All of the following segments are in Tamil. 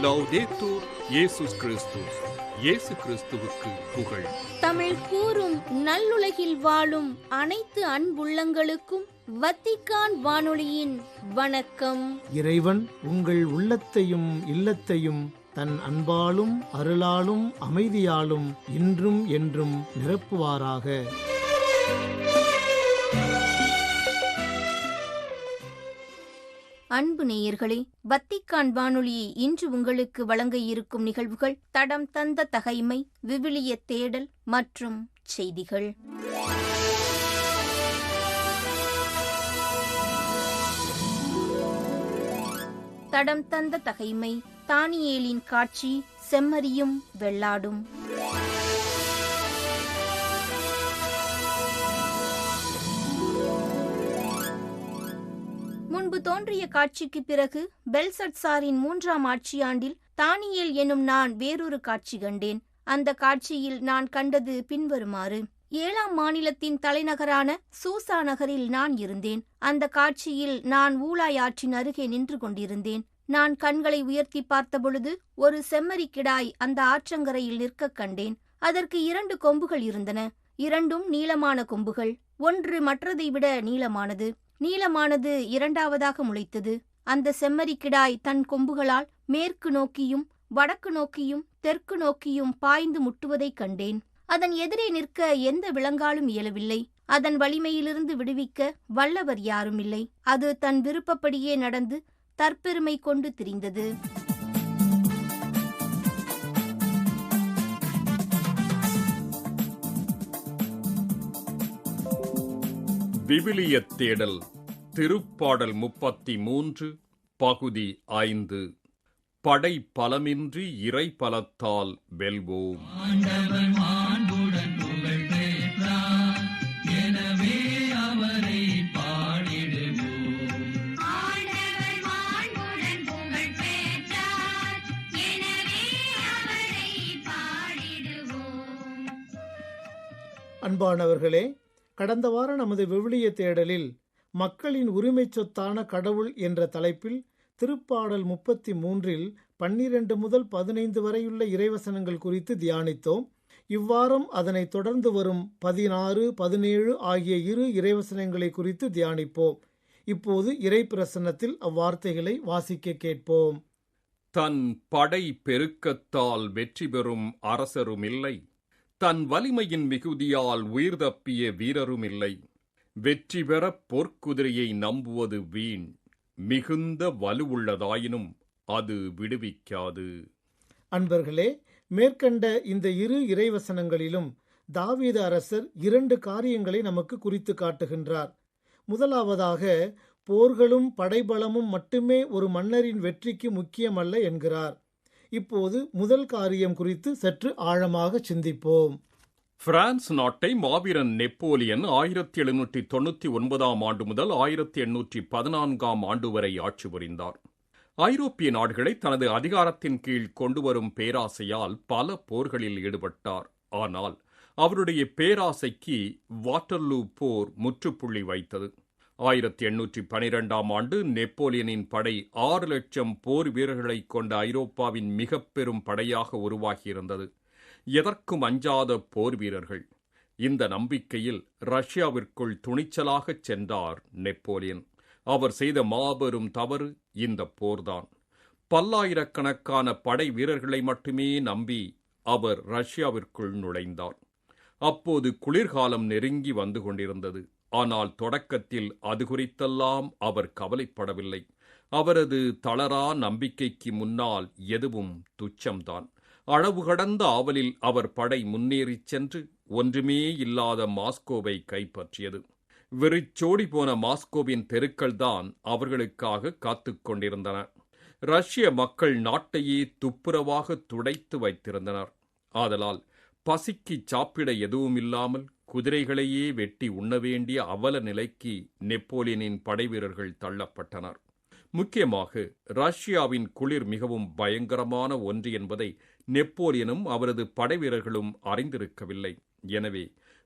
லௌதேத்தூர் இயேசுஸ் கிறிஸ்துஸ். இயேசு கிறிஸ்துவுக்கு புகழ். தமிழ் கூறும் நல்லுலகில் வாழும் அனைத்து அன்புள்ளங்களுக்கும் வத்திக்கான் வானொலியின் வணக்கம். இறைவன் உங்கள் உள்ளத்தையும் இல்லத்தையும் தன் அன்பாலும் அருளாலும் அமைதியாலும் இன்றும் என்றும் நிரப்புவாராக. அன்பு நேயர்களே, வத்திக்கான் வானொலி இன்று உங்களுக்கு வழங்க இருக்கும் நிகழ்வுகள் தடம் தந்த தகைமை, விவிலிய தேடல் மற்றும் செய்திகள். தடம் தந்த தகைமை, தானியேலின் காட்சி, செம்மறியும் வெள்ளாடும். முன்பு தோன்றிய காட்சிக்கு பிறகு பெல்சட்சாரின் 3ஆம் ஆட்சியாண்டில் தானியேல் எனும் நான் வேறொரு காட்சி கண்டேன். அந்த காட்சியில் நான் கண்டது பின்வருமாறு: 7ஆம் மாநிலத்தின் தலைநகரான சூசா நகரில் நான் இருந்தேன். அந்த காட்சியில் நான் ஊலாய் ஆற்றின் அருகே நின்று கொண்டிருந்தேன். நான் கண்களை உயர்த்தி பார்த்தபொழுது ஒரு செம்மறிக்கிடாய் அந்த ஆற்றங்கரையில் நிற்க கண்டேன். அதற்கு 2 கொம்புகள் இருந்தன. 2ம் நீளமான கொம்புகள். ஒன்று மற்றதை விட நீளமானது. நீளமானது 2ஆவதாக முளைத்தது. அந்த செம்மறிக்கிடாய் தன் கொம்புகளால் மேற்கு நோக்கியும் வடக்கு நோக்கியும் தெற்கு நோக்கியும் பாய்ந்து முட்டுவதைக் கண்டேன். அதன் எதிரே நிற்க எந்த விலங்காலும் இயலவில்லை. அதன் வலிமையிலிருந்து விடுவிக்க வல்லவர் யாரும் இல்லை. அது தன் விருப்பப்படியே நடந்து தற்பெருமை கொண்டு திரிந்தது. விவிலிய தேடல். திருப்பாடல் 33 பகுதி 5. படை பலமின்றி இறை பலத்தால் வெல்வோம். அன்பானவர்களே, கடந்த வாரம் நமது விவிலிய தேடலில் மக்களின் உரிமை சொத்தான கடவுள் என்ற தலைப்பில் திருப்பாடல் 33 12 முதல் 15 வரையுள்ள இறைவசனங்கள் குறித்து தியானித்தோம். இவ்வாரம் அதனை தொடர்ந்து வரும் 16, 17 ஆகிய 2 இறைவசனங்களை குறித்து தியானிப்போம். இப்போது இறை பிரசன்னத்தில் அவ்வார்த்தைகளை வாசிக்க கேட்போம். தன் படை பெருக்கத்தால் வெற்றி பெறும் அரசருமில்லை, தன் வலிமையின் மிகுதியால் உயிர் தப்பிய வீரருமில்லை. வெற்றி பெற போர்க்குதிரையை நம்புவது வீண், மிகுந்த வலுவுள்ளதாயினும் அது விடுவிக்காது. அன்பர்களே, மேற்கண்ட இந்த 2 இறைவசனங்களிலும் தாவீது அரசர் 2 காரியங்களை நமக்கு குறித்து காட்டுகின்றார். முதலாவதாக, போர்களும் படைபலமும் மட்டுமே ஒரு மன்னரின் வெற்றிக்கு முக்கியமல்ல என்கிறார். இப்போது முதல் காரியம் குறித்து சற்று ஆழமாக சிந்திப்போம். பிரான்ஸ் நாட்டை மாவீரன் நெப்போலியன் 1799 ஆண்டு முதல் 1814 ஆண்டு வரை ஆட்சி புரிந்தார். ஐரோப்பிய நாடுகளை தனது அதிகாரத்தின் கீழ் கொண்டுவரும் பேராசையால் பல போர்களில் ஈடுபட்டார். ஆனால் அவருடைய பேராசைக்கு வாட்டர்லூ போர் முற்றுப்புள்ளி வைத்தது. 1812 ஆண்டு நெப்போலியனின் படை 6 லட்சம் போர் வீரர்களை கொண்ட ஐரோப்பாவின் மிக பெரும் படையாக உருவாகியிருந்தது. எதற்கும் அஞ்சாத போர் வீரர்கள். இந்த நம்பிக்கையில் ரஷ்யாவிற்குள் துணிச்சலாகச் சென்றார் நெப்போலியன். அவர் செய்த மாபெரும் தவறு இந்த போர்தான். பல்லாயிரக்கணக்கான படை வீரர்களை மட்டுமே நம்பி அவர் ரஷ்யாவிற்குள் நுழைந்தார். அப்போது குளிர்காலம் நெருங்கி வந்து கொண்டிருந்தது. ஆனால் தொடக்கத்தில் அது குறித்தெல்லாம் அவர் கவலைப்படவில்லை. அவரது தளரா நம்பிக்கைக்கு முன்னால் எதுவும் துச்சம்தான். அளவு கடந்த ஆவலில் அவர் படை முன்னேறிச் சென்று ஒன்றுமே இல்லாத மாஸ்கோவை கைப்பற்றியது. வெறிச்சோடி போன மாஸ்கோவின் தெருக்கள்தான் அவர்களுக்காக காத்துக் கொண்டிருந்தன. ரஷ்ய மக்கள் நாட்டையே துப்புரவாக துடைத்து வைத்திருந்தனர். ஆதலால் பசிக்கு சாப்பிட எதுவும் இல்லாமல் குதிரைகளையே வெட்டி உண்ண வேண்டிய அவல நிலைக்கு நெப்போலியனின் படைவீரர்கள் தள்ளப்பட்டனர். முக்கியமாக ரஷ்யாவின் குளிர் மிகவும் பயங்கரமான ஒன்று என்பதை நெப்போலியனும் அவரது படைவீரர்களும் அறிந்திருக்கவில்லை. எனவே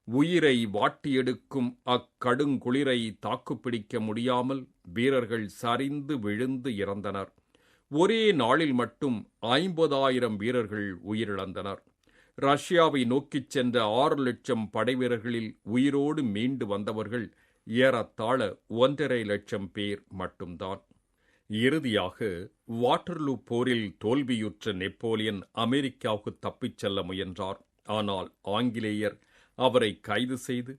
உயிரை வாட்டியெடுக்கும் அக்கடுங்குளிரை தாக்குப்பிடிக்க முடியாமல் வீரர்கள் சரிந்து விழுந்து இறந்தனர். ஒரே நாளில் மட்டும் 50,000 வீரர்கள் உயிரிழந்தனர். ரஷ்யாவை நோக்கிச் சென்ற 6 லட்சம் படைவீரர்களில் உயிரோடு மீண்டு வந்தவர்கள் ஏறத்தாழ 1.5 லட்சம் பேர் மட்டும்தான். இறுதியாக வாட்டர்லூ போரில் தோல்வியுற்ற நெப்போலியன் அமெரிக்காவுக்கு தப்பிச் செல்ல முயன்றார். ஆனால் ஆங்கிலேயர் அவரை கைது செய்து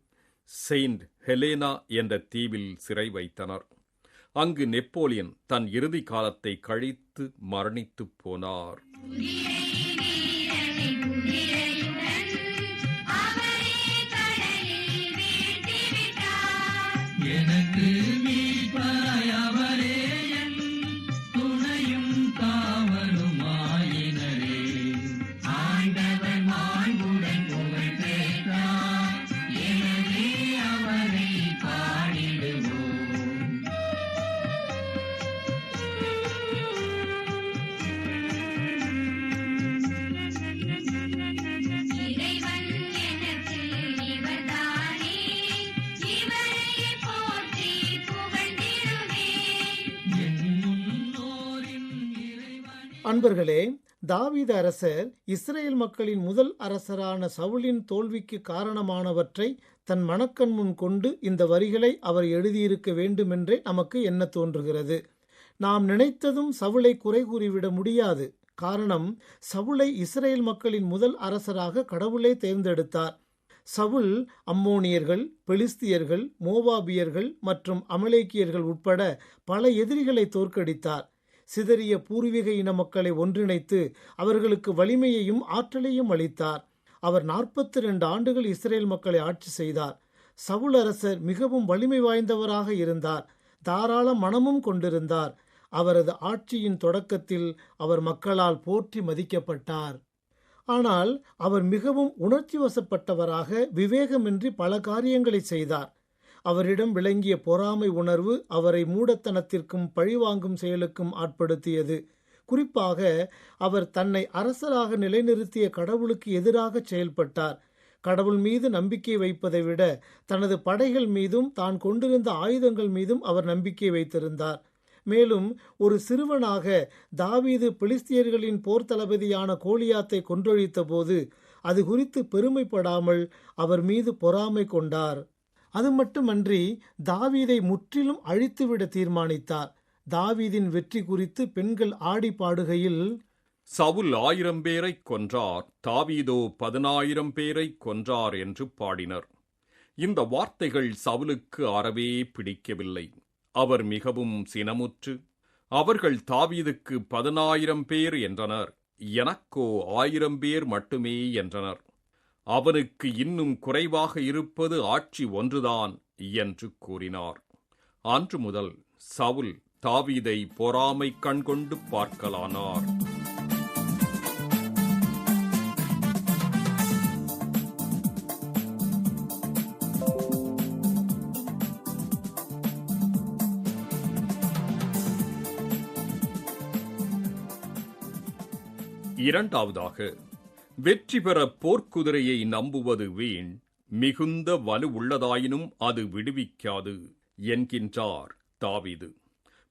செயின்ட் ஹெலேனா என்ற தீவில் சிறை வைத்தனர். அங்கு நெப்போலியன் தன் இறுதி காலத்தை கழித்து மரணித்துப் போனார். அன்பர்களே, தாவீது அரசர் இஸ்ரேல் மக்களின் முதல் அரசரான சவுலின் தோல்விக்கு காரணமானவற்றை தன் மனக்கண் முன் கொண்டு இந்த வரிகளை அவர் எழுதியிருக்க வேண்டுமென்றே நமக்கு எண்ண தோன்றுகிறது. நாம் நினைத்ததும் சவுலை குறை கூறிவிட முடியாது. காரணம், சவுலை இஸ்ரேல் மக்களின் முதல் அரசராக கடவுளே தேர்ந்தெடுத்தார். சவுல் அம்மோனியர்கள், பெலிஸ்தியர்கள், மோவாபியர்கள் மற்றும் அமலேக்கியர்கள் உட்பட பல எதிரிகளை தோற்கடித்தார். சிதறிய பூர்வீக இன மக்களை ஒன்றிணைத்து அவர்களுக்கு வலிமையையும் ஆற்றலையும் அளித்தார். அவர் 42 ஆண்டுகள் இஸ்ரேல் மக்களை ஆட்சி செய்தார். சவுல் அரசர் மிகவும் வலிமை வாய்ந்தவராக இருந்தார். தாராள மனமும் கொண்டிருந்தார். அவரது ஆட்சியின் தொடக்கத்தில் அவர் மக்களால் போற்றி மதிக்கப்பட்டார். ஆனால் அவர் மிகவும் உணர்ச்சி வசப்பட்டவராக விவேகமின்றி பல காரியங்களை செய்தார். அவரிடம் விளங்கிய பொறாமை உணர்வு அவரை மூடத்தனத்திற்கும் பழிவாங்கும் செயலுக்கும் ஆட்படுத்தியது. குறிப்பாக அவர் தன்னை அரசராக நிலைநிறுத்திய கடவுளுக்கு எதிராக செயல்பட்டார். கடவுள் மீது நம்பிக்கை வைப்பதை விட தனது படைகள் மீதும் தான் கொண்டிருந்த ஆயுதங்கள் மீதும் அவர் நம்பிக்கை வைத்திருந்தார். மேலும் ஒரு சிறுவனாக தாவீது பெலிஸ்தியர்களின் போர் தளபதியான கோலியாத்தை கொன்றொழித்த போது அது குறித்து பெருமைப்படாமல் அவர் மீது பொறாமை கொண்டார். அது மட்டுமன்றி தாவீதை முற்றிலும் அழித்துவிட தீர்மானித்தார். தாவீதின் வெற்றி குறித்து பெண்கள் ஆடி பாடுகையில், சவுல் 1000 பேரை கொன்றார், தாவீதோ 10,000 பேரை கொன்றார் என்று பாடினர். இந்த வார்த்தைகள் சவுலுக்கு அறவே பிடிக்கவில்லை. அவர் மிகவும் சினமுற்று, அவர்கள் தாவீதுக்கு 10,000 பேர் என்றனர், எனக்கோ 1000 பேர் மட்டுமே என்றனர். அவனுக்கு இன்னும் குறைவாக இருப்பது ஆட்சி ஒன்றுதான் என்று கூறினார். அன்று முதல் சவுல் தாவீதை பொறாமை கண்கொண்டு பார்க்கலானார். இரண்டாவதாக, வெற்றி பெற போர்க்குதிரையை நம்புவது வீண், மிகுந்த வலு உள்ளதாயினும் அது விடுவிக்காது என்கின்றார் தாவீது.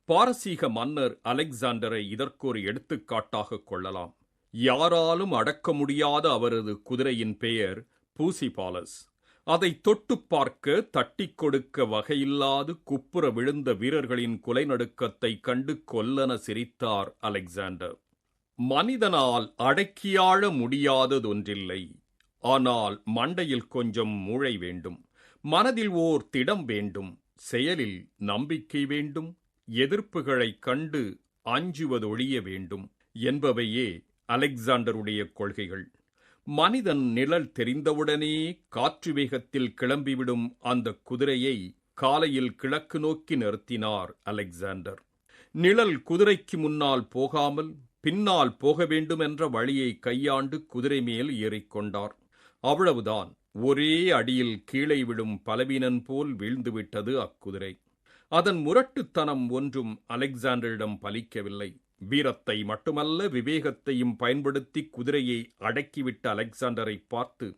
பாரசீக மன்னர் அலெக்சாண்டரை இதற்கொரு எடுத்துக்காட்டாக கொள்ளலாம். யாராலும் அடக்க முடியாத அவரது குதிரையின் பெயர் பூசிபாலஸ். அதை தொட்டு பார்க்க தட்டிக் கொடுக்க வகையில்லாது குப்புற விழுந்த வீரர்களின் குலைநடுக்கத்தை கண்டு கொல்லன சிரித்தார் அலெக்சாண்டர். மனிதனால் அடக்கியாழ முடியாததொன்றில்லை. ஆனால் மண்டையில் கொஞ்சம் மூளை வேண்டும், மனதில் ஓர் திடம் வேண்டும், செயலில் நம்பிக்கை வேண்டும், எதிர்ப்புகளைக் கண்டு அஞ்சுவதொழிய வேண்டும் என்பவையே அலெக்சாண்டருடைய கொள்கைகள். மனிதன் நிழல் தெரிந்தவுடனே காற்று வேகத்தில் கிளம்பிவிடும் அந்த குதிரையை காலையில் கிழக்கு நோக்கி நிறுத்தினார் அலெக்சாண்டர். நிழல் குதிரைக்கு முன்னால் போகாமல் பின்னால் போக வேண்டும் என்ற வழியை கையாண்டு குதிரை மேல் ஏறிக்கொண்டார். அவ்வளவுதான். ஒரே அடியில் கீழே விடும் பலவீனன் போல் வீழ்ந்துவிட்டது அக்குதிரை. அதன் முரட்டுத்தனம் ஒன்றும் அலெக்சாண்டரிடம் பலிக்கவில்லை. வீரத்தை மட்டுமல்ல, விவேகத்தையும் பயன்படுத்தி குதிரையை அடக்கிவிட்ட அலெக்சாண்டரை பார்த்து,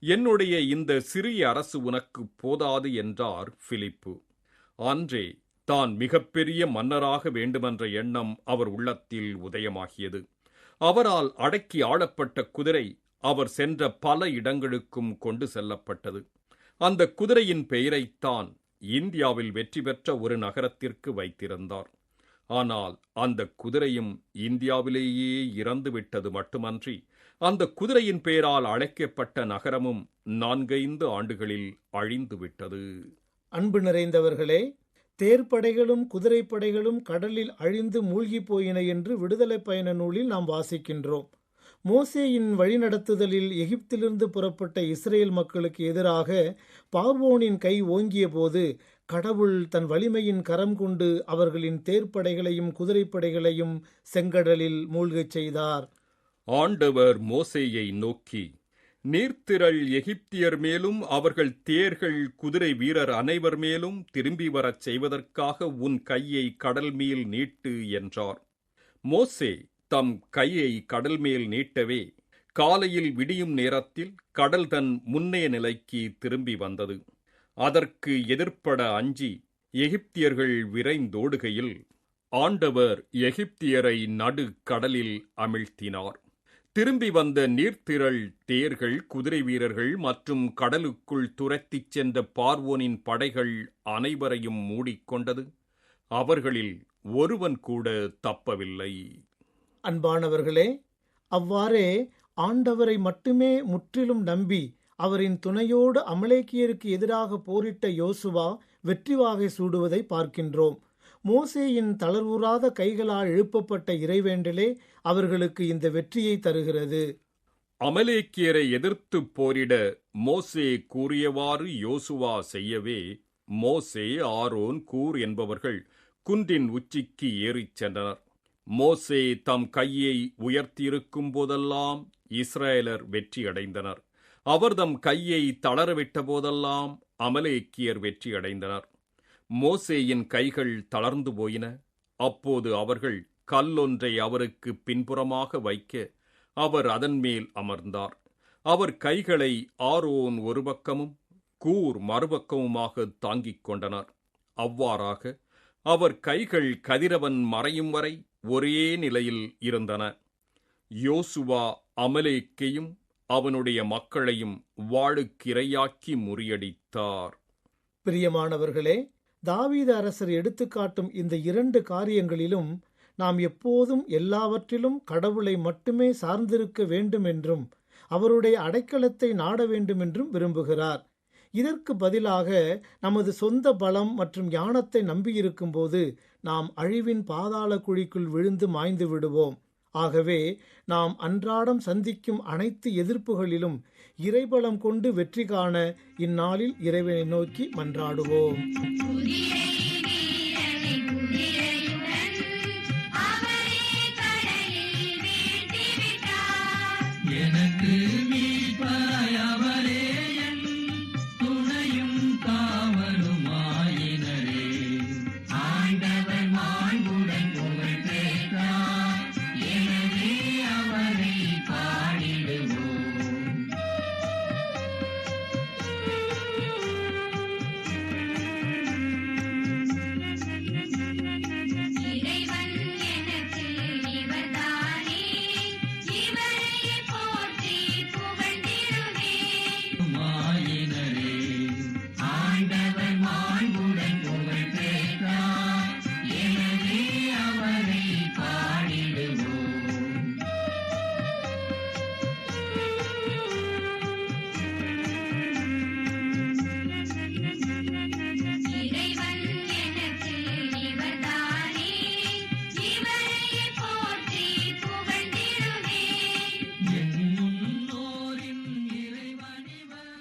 என்னுடைய இந்த சிறிய அரசு உனக்கு போதாது என்றார் பிலிப்பு. அன்றே தான் மிகப்பெரிய மன்னராக வேண்டுமென்ற எண்ணம் அவர் உள்ளத்தில் உதயமாகியது. அவரால் அடக்கி ஆளப்பட்ட குதிரை அவர் சென்ற பல இடங்களுக்கும் கொண்டு செல்லப்பட்டது. அந்த குதிரையின் பெயரைத்தான் இந்தியாவில் வெற்றி பெற்ற ஒரு நகரத்திற்கு வைத்திருந்தார். ஆனால் அந்த குதிரையும் இந்தியாவிலேயே இறந்துவிட்டது மட்டுமன்றி, அந்த குதிரையின் பெயரால் அழைக்கப்பட்ட நகரமும் 4-5 ஆண்டுகளில் அழிந்துவிட்டது. அன்பு நிறைந்தவர்களே, தேர்ப்படைகளும் குதிரைப்படைகளும் கடலில் அழிந்து மூழ்கி போயின என்று விடுதலை பயண நூலில் நாம் வாசிக்கின்றோம். மோசேயின் வழிநடத்துதலில் எகிப்திலிருந்து புறப்பட்ட இஸ்ரேல் மக்களுக்கு எதிராக பார்வோனின் கை ஓங்கிய போது கடவுள் தன் வலிமையின் கரம் கொண்டு அவர்களின் தேர்ப்படைகளையும் குதிரைப்படைகளையும் செங்கடலில் மூழ்கச் செய்தார். ஆண்டவர் மோசேயை நோக்கி, நீர்த்திரள் எகிப்தியர் மேலும் அவர்கள் தேர்கள் குதிரை வீரர் அனைவர் மேலும் திரும்பி வரச் செய்வதற்காக உன் கையை கடல் மேல் நீட்டு என்றார். மோசே தம் கையை கடல் மேல் நீட்டவே காலையில் விடியும் நேரத்தில் கடல் தன் முன்னைய நிலைக்கு திரும்பி வந்தது. அதற்கு எதிர்ப்பட அஞ்சி எகிப்தியர்கள் விரைந்தோடுகையில் ஆண்டவர் எகிப்தியரை நடு கடலில் அமிழ்த்தினார். திரும்பி வந்த நீர்த்திரள் தேர்கள் குதிரை வீரர்கள் மற்றும் கடலுக்குள் துரத்திச் சென்ற பார்வோனின் படைகள் அனைவரையும் மூடிக்கொண்டது. அவர்களில் ஒருவன் கூட தப்பவில்லை. அன்பானவர்களே, அவ்வாறே ஆண்டவரை மட்டுமே முற்றிலும் நம்பி அவரின் துணையோடு அமலேக்கியருக்கு எதிராக போரிட்ட யோசுவா வெற்றி வாகை சூடுவதை பார்க்கின்றோம். மோசேயின் தளர்வுறாத கைகளால் எழுப்பப்பட்ட இறைவேண்டலே அவர்களுக்கு இந்த வெற்றியை தருகிறது. அமலேக்கியரை எதிர்த்து போரிட மோசே கூறியவாறு யோசுவா செய்யவே மோசே, ஆரோன், கூர் என்பவர்கள் குன்றின் உச்சிக்கு ஏறிச் சென்றனர். மோசே தம் கையை உயர்த்தியிருக்கும் போதெல்லாம் இஸ்ரேலர் வெற்றியடைந்தனர். அவர் தம் கையை தளரவிட்ட போதெல்லாம் அமலேக்கியர் வெற்றியடைந்தனர். மோசேயின் கைகள் தளர்ந்து போயின. அப்போது அவர்கள் கல்லொன்றை அவருக்கு பின்புறமாக வைக்க அவர் அதன் மேல் அமர்ந்தார். அவர் கைகளை ஆரோன் ஒரு பக்கமும் கூர் மறுபக்கமுமாக தாங்கிக் கொண்டனர். அவ்வாறாக அவர் கைகள் கதிரவன் மறையும் வரை ஒரே நிலையில் இருந்தன. யோசுவா அமலேக்கையும் அவனுடைய மக்களையும் வாளுக்கிரையாக்கி முறியடித்தார். பிரியமானவர்களே, தாவீது அரசர் எடுத்துக்காட்டும் இந்த 2 காரியங்களிலும் நாம் எப்போதும் எல்லாவற்றிலும் கடவுளை மட்டுமே சார்ந்திருக்க வேண்டும் என்றும் அவருடைய அடைக்கலத்தை நாட வேண்டும் என்றும் விரும்புகிறார். இதற்கு பதிலாக நமது சொந்த பலம் மற்றும் ஞானத்தை நம்பியிருக்கும் போது நாம் அழிவின் பாதாள குழிக்குள் விழுந்து மாய்ந்து விடுவோம். ஆகவே நாம் அன்றாடம் சந்திக்கும் அனைத்து எதிர்ப்புகளிலும் இறைபலம் கொண்டு வெற்றி காண இந்நாளில் இறைவனை நோக்கி மன்றாடுவோம்.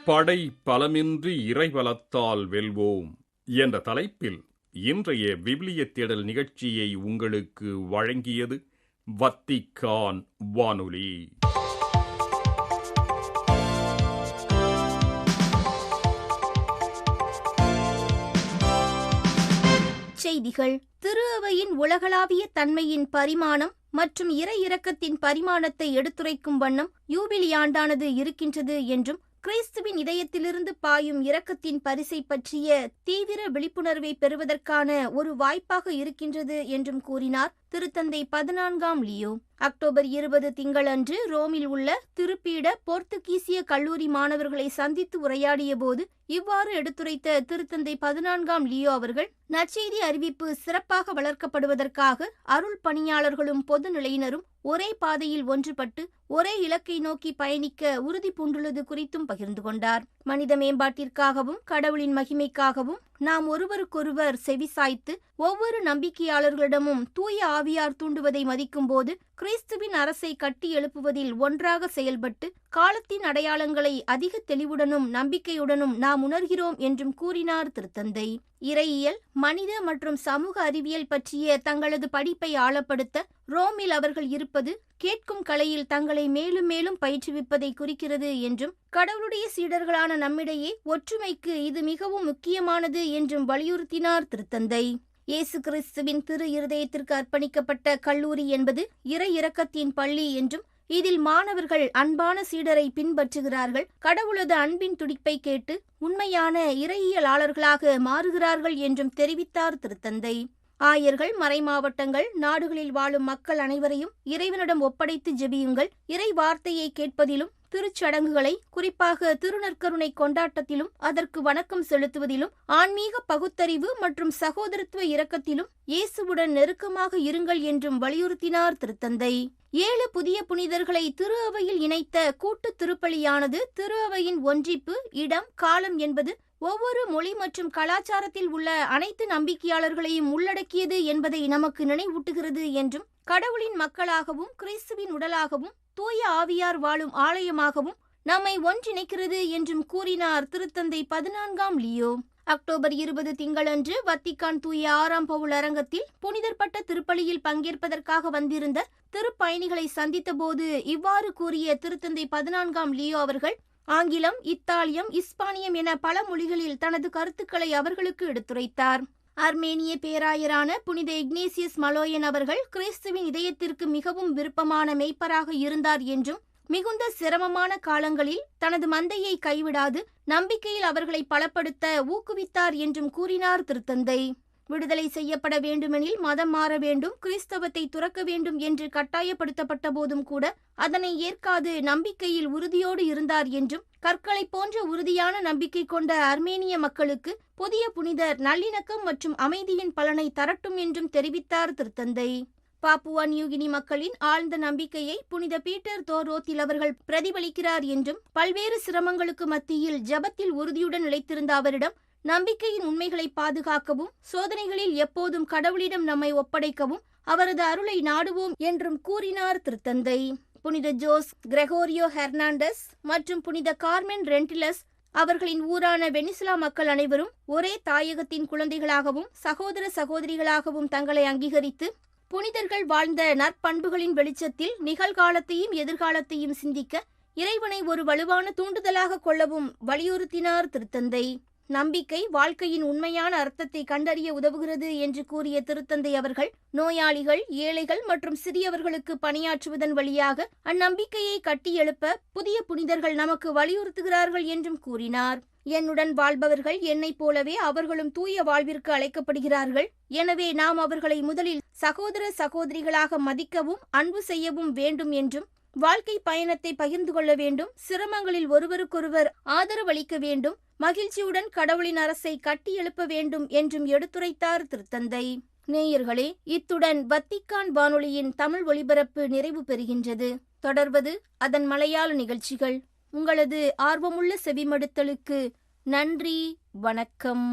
படை பலமின்றி இறைபலத்தால் வெல்வோம் என்ற தலைப்பில் இன்றைய விவிலிய தேடல் நிகழ்ச்சியை உங்களுக்கு வழங்கியது வத்திக்கான் வானொலி. செய்திகள். திரு அவையின் உலகளாவிய தன்மையின் பரிமாணம் மற்றும் இறை இரக்கத்தின் பரிமாணத்தை எடுத்துரைக்கும் வண்ணம் யூபிலி ஆண்டானது இருக்கின்றது என்றும் கிறிஸ்துவின் இதயத்திலிருந்து பாயும் இரக்கத்தின் பரிசை பற்றிய தீவிர விழிப்புணர்வை பெறுவதற்கான ஒரு வாய்ப்பாக இருக்கின்றது என்றும் கூறினார் திருத்தந்தை 14ஆம் லியோ. அக்டோபர் 20 திங்களன்று ரோமில் உள்ள திருப்பீட போர்த்துகீசிய கல்லூரி மாணவர்களை சந்தித்து உரையாடிய போது இவ்வாறு எடுத்துரைத்த திருத்தந்தை 14ஆம் லியோ அவர்கள், நற்செய்தி அறிவிப்பு சிறப்பாக வளர்க்கப்படுவதற்காக அருள் பணியாளர்களும் பொது நிலையினரும் ஒரே பாதையில் ஒன்றுபட்டு ஒரே இலக்கை நோக்கி பயணிக்க உறுதி பூண்டுள்ளது குறித்தும் பகிர்ந்து கொண்டார். மனித மேம்பாட்டிற்காகவும் கடவுளின் மகிமைக்காகவும் நாம் ஒருவருக்கொருவர் செவிசாய்த்து ஒவ்வொரு நம்பிக்கையாளர்களிடமும் தூய ஆவியார் தூண்டுவதை மதிக்கும் போது கிறிஸ்துவின் அரசை கட்டி எழுப்புவதில் ஒன்றாக செயல்பட்டு காலத்தின் அடையாளங்களை அதிக தெளிவுடனும் நம்பிக்கையுடனும் நாம் உணர்கிறோம் என்றும் கூறினார் திருத்தந்தை. இறையியல், மனித மற்றும் சமூக அறிவியல் பற்றிய தங்களது படிப்பை ஆழப்படுத்த ரோமில் அவர்கள் இருப்பது கேட்கும் கலையில் தங்களை மேலும் மேலும் பயிற்றுவிப்பதை குறிக்கிறது என்றும், கடவுளுடைய சீடர்களான நம்மிடையே ஒற்றுமைக்கு இது மிகவும் முக்கியமானது என்றும் வலியுறுத்தினார் திருத்தந்தை. இயேசு கிறிஸ்துவின் திரு இருதயத்திற்கு அர்ப்பணிக்கப்பட்ட கல்லூரி என்பது இறை இரக்கத்தின் பள்ளி என்றும், இதில் மாணவர்கள் அன்பான சீடரை பின்பற்றுகிறார்கள், கடவுளது அன்பின் துடிப்பை கேட்டு உண்மையான இறையியலாளர்களாக மாறுகிறார்கள் என்றும் தெரிவித்தார் திருத்தந்தை. ஆயர்கள், மறைமாவட்டங்கள், நாடுகளில் வாழும் மக்கள் அனைவரையும் இறைவனிடம் ஒப்படைத்து ஜெபியுங்கள். இறை வார்த்தையை கேட்பதிலும், திருச்சடங்குகளை, குறிப்பாக திருநற்கருணை கொண்டாட்டத்திலும் அதற்கு வணக்கம் செலுத்துவதிலும், ஆன்மீக பகுத்தறிவு மற்றும் சகோதரத்துவ இரக்கத்திலும் இயேசுவுடன் நெருக்கமாக இருங்கள் என்றும் வலியுறுத்தினார் திருத்தந்தை. 7 புதிய புனிதர்களை திரு அவையில் இணைத்த கூட்டு திருப்பலியானது திரு அவையின் ஒன்றிப்பு, இடம், காலம் என்பது ஒவ்வொரு மொழி மற்றும் கலாச்சாரத்தில் உள்ள அனைத்து நம்பிக்கையாளர்களையும் உள்ளடக்கியது என்பதை நமக்கு நினைவூட்டுகிறது என்றும், கடவுளின் மக்களாகவும் கிறிஸ்துவின் உடலாகவும் தூய ஆவியார் வாழும் ஆலயமாகவும் நம்மை ஒன்றிணைக்கிறது என்றும் கூறினார் திருத்தந்தை 14ஆம் லியோ. அக்டோபர் 20 திங்களன்று வத்திக்கான் தூய 6ஆம் பவுல் அரங்கத்தில் புனிதர் பட்ட திருப்பலியில் பங்கேற்பதற்காக வந்திருந்த திருப்பயணிகளை சந்தித்த போது இவ்வாறு கூறிய திருத்தந்தை 14ஆம் லியோ அவர்கள், ஆங்கிலம், இத்தாலியம், இஸ்பானியம் என பல மொழிகளில் தனது கருத்துக்களை அவர்களுக்கு எடுத்துரைத்தார். அர்மேனிய பேராயரான புனித இக்னேசியஸ் மலோயன் அவர்கள் கிறிஸ்துவின் இதயத்திற்கு மிகவும் விருப்பமான மெய்ப்பராக இருந்தார் என்றும், மிகுந்த சிரமமான காலங்களில் தனது மந்தையை கைவிடாது நம்பிக்கையில் அவர்களை பலப்படுத்த ஊக்குவித்தார் என்றும் கூறினார் திருத்தந்தை. விடுதலை செய்யப்பட வேண்டுமெனில் மதம் மாற வேண்டும், கிறிஸ்தவத்தை துறக்க வேண்டும் என்று கட்டாயப்படுத்தப்பட்ட போதும் கூட அதனை ஏற்காது நம்பிக்கையில் உறுதியோடு இருந்தார் என்றும், கற்களை போன்ற உறுதியான நம்பிக்கை கொண்ட அர்மேனிய மக்களுக்கு புதிய புனிதர் நல்லிணக்கம் மற்றும் அமைதியின் பலனை தரட்டும் என்றும் தெரிவித்தார் திருத்தந்தை. பாப்புவா நியூகினி மக்களின் ஆழ்ந்த நம்பிக்கையை புனித பீட்டர் தோரோத்தில் அவர்கள் பிரதிபலிக்கிறார் என்றும், பல்வேறு சிரமங்களுக்கு மத்தியில் ஜபத்தில் உறுதியுடன் நிலைத்திருந்த அவரிடம் நம்பிக்கையின் உண்மைகளை பாதுகாக்கவும், சோதனைகளில் எப்போதும் கடவுளிடம் நம்மை ஒப்படைக்கவும் அவரது அருளை நாடுவோம் என்றும் கூறினார் திருத்தந்தை. புனித ஜோஸ் கிரெகோரியோ ஹெர்னாண்டஸ் மற்றும் புனித கார்மென் ரெண்டிலஸ் அவர்களின் ஊரான வெனிசுலா மக்கள் அனைவரும் ஒரே தாயகத்தின் குழந்தைகளாகவும் சகோதர சகோதரிகளாகவும் தங்களை அங்கீகரித்து புனிதர்கள் வாழ்ந்த நற்பண்புகளின் வெளிச்சத்தில் நிகழ்காலத்தையும் எதிர்காலத்தையும் சிந்திக்க இறைவனை ஒரு வலுவான தூண்டுதலாக கொள்ளவும் வலியுறுத்தினார் திருத்தந்தை. நம்பிக்கை வாழ்க்கையின் உண்மையான அர்த்தத்தை கண்டறிய உதவுகிறது என்று கூறிய திருத்தந்தை அவர்கள், நோயாளிகள், ஏழைகள் மற்றும் சிறியவர்களுக்கு பணியாற்றுவதன் வழியாக அந்நம்பிக்கையை கட்டியெழுப்ப புதிய புனிதர்கள் நமக்கு வலியுறுத்துகிறார்கள் என்றும் கூறினார். என்னுடன் வாழ்பவர்கள் என்னைப் போலவே அவர்களும் தூய வாழ்விற்கு அழைக்கப்படுகிறார்கள். எனவே நாம் அவர்களை முதலில் சகோதர சகோதரிகளாக மதிக்கவும் அன்பு செய்யவும் வேண்டும் என்றும், வாழ்க்கை பயணத்தை பகிர்ந்து கொள்ள வேண்டும், சிரமங்களில் ஒருவருக்கொருவர் ஆதரவளிக்க வேண்டும், மகிழ்ச்சியுடன் கடவுளின் அரசை கட்டி எழுப்ப வேண்டும் என்றும் எடுத்துரைத்தார் திருத்தந்தை. நேயர்களே, இத்துடன் வத்திக்கான் வானொலியின் தமிழ் ஒலிபரப்பு நிறைவு பெறுகின்றது. தொடர்வது அதன் மலையாள நிகழ்ச்சிகள். உங்களது ஆர்வமுள்ள செவிமடுத்தலுக்கு நன்றி. வணக்கம்.